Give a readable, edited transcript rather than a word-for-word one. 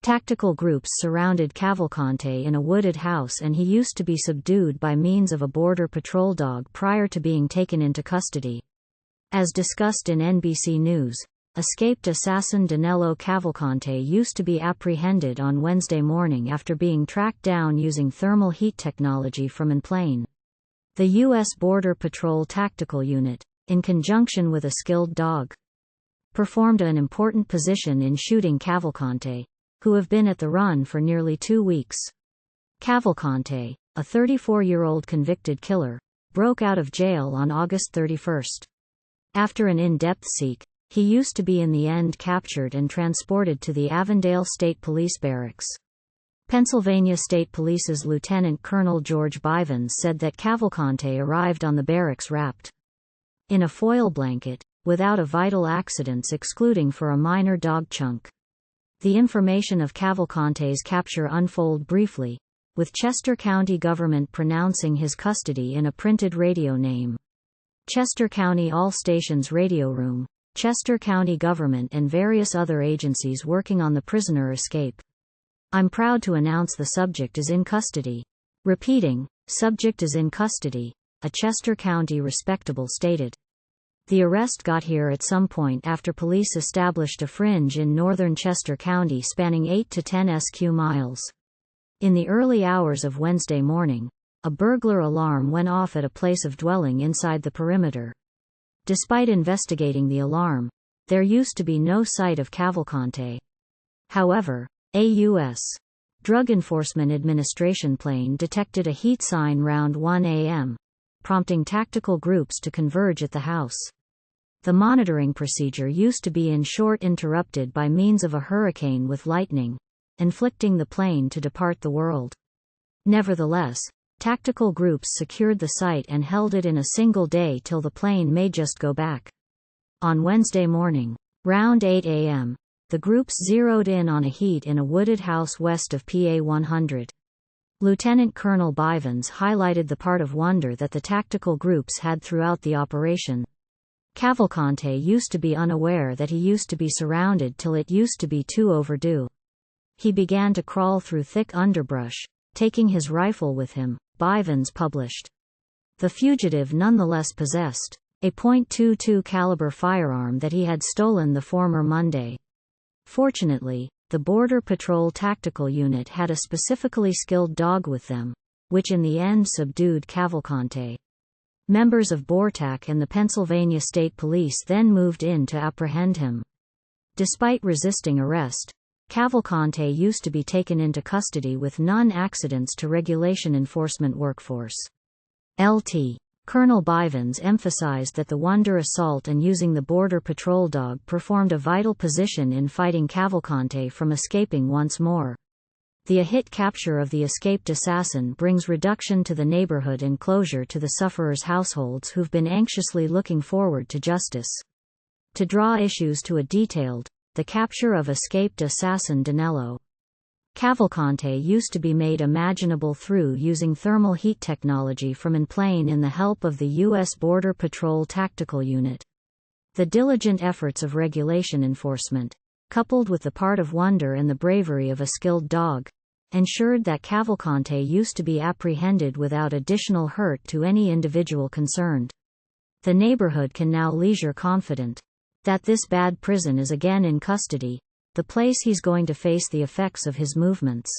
Tactical groups surrounded Cavalcante in a wooded house and he used to be subdued by means of a border patrol dog prior to being taken into custody. As discussed in NBC News, escaped assassin Danelo Cavalcante used to be apprehended on Wednesday morning after being tracked down using thermal heat technology from an plane. The U.S. Border Patrol Tactical Unit, in conjunction with a skilled dog, performed an important position in shooting Cavalcante, who have been at the run for nearly 2 weeks. Cavalcante, a 34-year-old convicted killer, broke out of jail on August 31. After an in-depth seek, he used to be in the end captured and transported to the Avondale State Police barracks. Pennsylvania State Police's Lieutenant Colonel George Bivens said that Cavalcante arrived on the barracks wrapped in a foil blanket, without a vital accidents excluding for a minor dog chunk. The information of Cavalcante's capture unfold briefly, with Chester County government pronouncing his custody in a printed radio name. Chester County All Stations Radio Room, Chester County government and various other agencies working on the prisoner escape. I'm proud to announce the subject is in custody. Repeating, subject is in custody, a Chester County respectable stated. The arrest got here at some point after police established a fringe in northern Chester County spanning 8 to 10 sq miles. In the early hours of Wednesday morning, a burglar alarm went off at a place of dwelling inside the perimeter. Despite investigating the alarm, there used to be no sight of Cavalcante. However, a U.S. Drug Enforcement Administration plane detected a heat sign round 1 a.m., prompting tactical groups to converge at the house. The monitoring procedure used to be in short interrupted by means of a hurricane with lightning, inflicting the plane to depart the world. Nevertheless, tactical groups secured the site and held it in a single day till the plane may just go back. On Wednesday morning, round 8 a.m., the groups zeroed in on a heat in a wooded house west of PA 100. Lieutenant Colonel Bivens highlighted the part of wonder that the tactical groups had throughout the operation. Cavalcante used to be unaware that he used to be surrounded till it used to be too overdue. He began to crawl through thick underbrush, taking his rifle with him, Bivens published. The fugitive nonetheless possessed a .22 caliber firearm that he had stolen the former Monday. Fortunately, the Border Patrol Tactical Unit had a specifically skilled dog with them, which in the end subdued Cavalcante. Members of BORTAC and the Pennsylvania State Police then moved in to apprehend him. Despite resisting arrest, Cavalcante used to be taken into custody with non-accidents to regulation enforcement workforce. Lt. Colonel Bivens emphasized that the Wonder assault and using the Border Patrol dog performed a vital position in fighting Cavalcante from escaping once more. The hit capture of the escaped assassin brings reduction to the neighborhood and closure to the sufferers' households who've been anxiously looking forward to justice. To draw issues to a detailed, the capture of escaped assassin Danelo Cavalcante used to be made imaginable through using thermal heat technology from an plane in the help of the U.S. Border Patrol Tactical Unit. The diligent efforts of regulation enforcement, coupled with the part of wonder and the bravery of a skilled dog, ensured that Cavalcante used to be apprehended without additional hurt to any individual concerned. The neighborhood can now leisure confident that this bad prison is again in custody, the place he's going to face the effects of his movements.